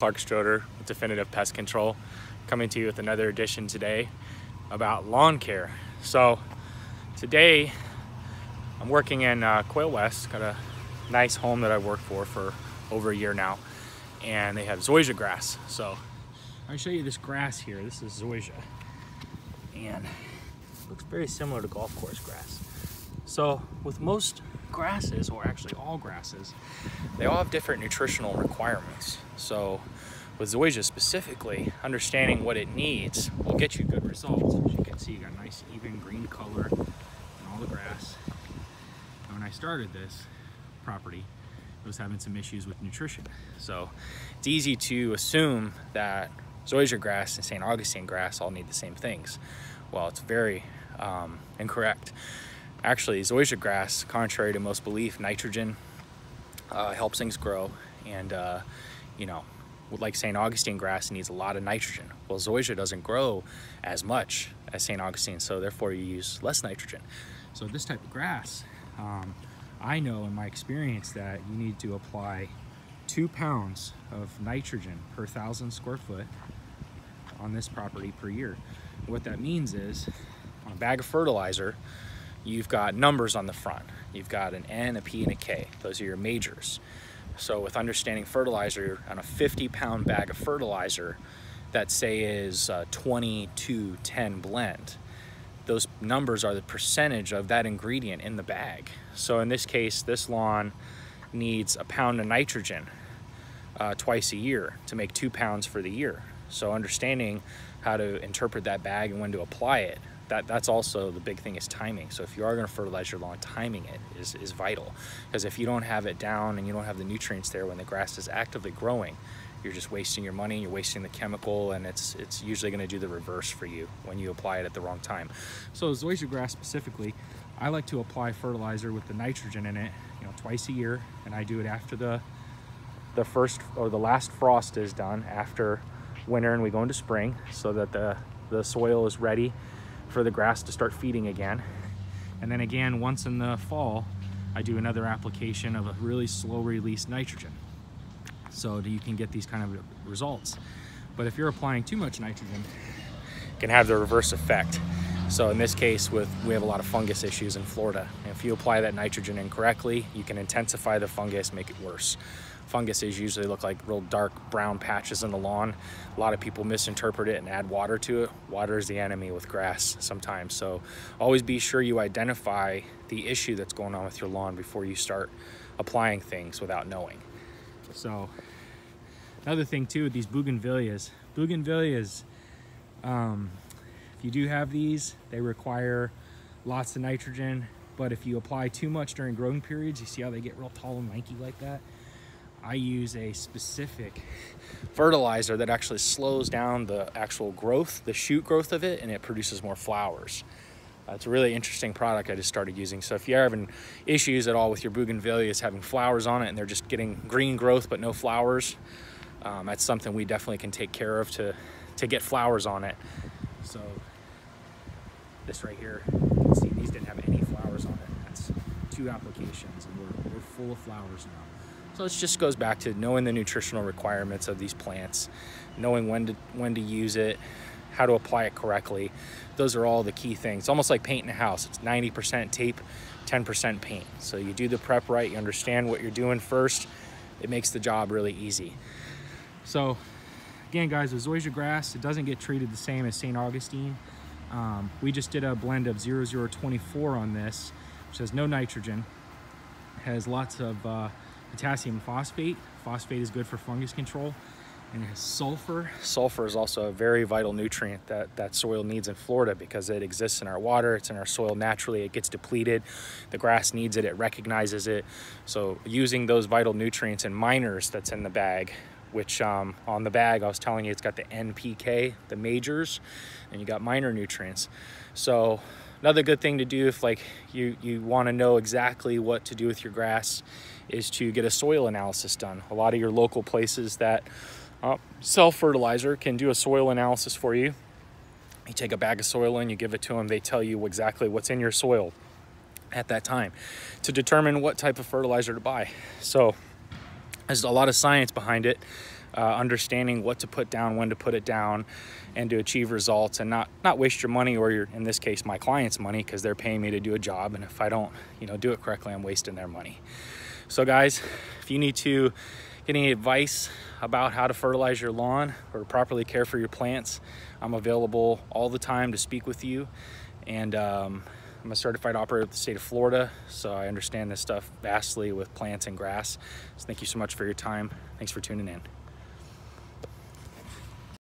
Clark Stroder with Definitive Pest Control, coming to you with another edition today about lawn care. So today I'm working in Quail West, got a nice home that I've worked for over a year now, and they have Zoysia grass. So I'll show you this grass here. This is Zoysia, and it looks very similar to golf course grass. So with most grasses, or actually all grasses, they all have different nutritional requirements. So with Zoysia specifically, understanding what it needs will get you good results. As you can see, you got a nice even green color in all the grass. And when I started this property, it was having some issues with nutrition. So it's easy to assume that Zoysia grass and St. Augustine grass all need the same things. Well, it's very incorrect. Actually, Zoysia grass, contrary to most belief, nitrogen helps things grow, and you know, like St. Augustine grass needs a lot of nitrogen. Well, Zoysia doesn't grow as much as St. Augustine, so therefore you use less nitrogen. So this type of grass, I know in my experience that you need to apply 2 pounds of nitrogen per 1,000 square foot on this property per year. What that means is, on a bag of fertilizer, you've got numbers on the front. You've got an N, a P, and a K. Those are your majors. So with understanding fertilizer, on a 50-pound bag of fertilizer that say is 20-10 blend, those numbers are the percentage of that ingredient in the bag. So in this case, this lawn needs 1 pound of nitrogen twice a year to make 2 pounds for the year. So understanding how to interpret that bag and when to apply it, that's also the big thing, is timing. So if you are going to fertilize your lawn, timing it is vital, because if you don't have it down and you don't have the nutrients there when the grass is actively growing, you're just wasting your money, you're wasting the chemical, and it's usually going to do the reverse for you when you apply it at the wrong time. So Zoysia grass specifically, I like to apply fertilizer with the nitrogen in it, you know, twice a year, and I do it after the first or the last frost is done, after winter and we go into spring, so that the soil is ready for the grass to start feeding again. And then again, once in the fall, I do another application of a really slow release nitrogen, so that you can get these kind of results. But if you're applying too much nitrogen, it can have the reverse effect. So in this case, we have a lot of fungus issues in Florida. And if you apply that nitrogen incorrectly, you can intensify the fungus, make it worse. Funguses usually look like real dark brown patches in the lawn. A lot of people misinterpret it and add water to it. Water is the enemy with grass sometimes. So always be sure you identify the issue that's going on with your lawn before you start applying things without knowing. So another thing too with these bougainvilleas, if you do have these, they require lots of nitrogen, but if you apply too much during growing periods, you see how they get real tall and lanky like that? I use a specific fertilizer that actually slows down the actual growth, the shoot growth of it, and it produces more flowers. It's a really interesting product I just started using. So if you're having issues at all with your bougainvilleas having flowers on it and they're just getting green growth but no flowers, that's something we definitely can take care of to get flowers on it. So this right here, you can see these didn't have any flowers on it. That's 2 applications and we're full of flowers now. So it just goes back to knowing the nutritional requirements of these plants, knowing when to use it, how to apply it correctly. Those are all the key things. It's almost like painting a house. It's 90% tape, 10% paint. So you do the prep right, you understand what you're doing first, it makes the job really easy. So again, guys, with Zoysia grass, it doesn't get treated the same as St. Augustine. We just did a blend of 0024 on this, which has no nitrogen, has lots of potassium phosphate. Phosphate is good for fungus control, and it has sulfur. Sulfur is also a very vital nutrient that soil needs in Florida, because it exists in our water, it's in our soil naturally, it gets depleted, the grass needs it, it recognizes it. So using those vital nutrients and minors that's in the bag, which on the bag I was telling you it's got the NPK, the majors, and you got minor nutrients. So another good thing to do if like you want to know exactly what to do with your grass is to get a soil analysis done. A lot of your local places that sell fertilizer can do a soil analysis for you. You take a bag of soil in, you give it to them, they tell you exactly what's in your soil at that time to determine what type of fertilizer to buy. So there's a lot of science behind it. understanding what to put down, when to put it down, and to achieve results and not waste your money, or your, in this case, my client's money, because they're paying me to do a job, and if I don't, do it correctly, I'm wasting their money. So guys, if you need to get any advice about how to fertilize your lawn or properly care for your plants, I'm available all the time to speak with you. And I'm a certified operator with the state of Florida, so I understand this stuff vastly with plants and grass. So thank you so much for your time. Thanks for tuning in.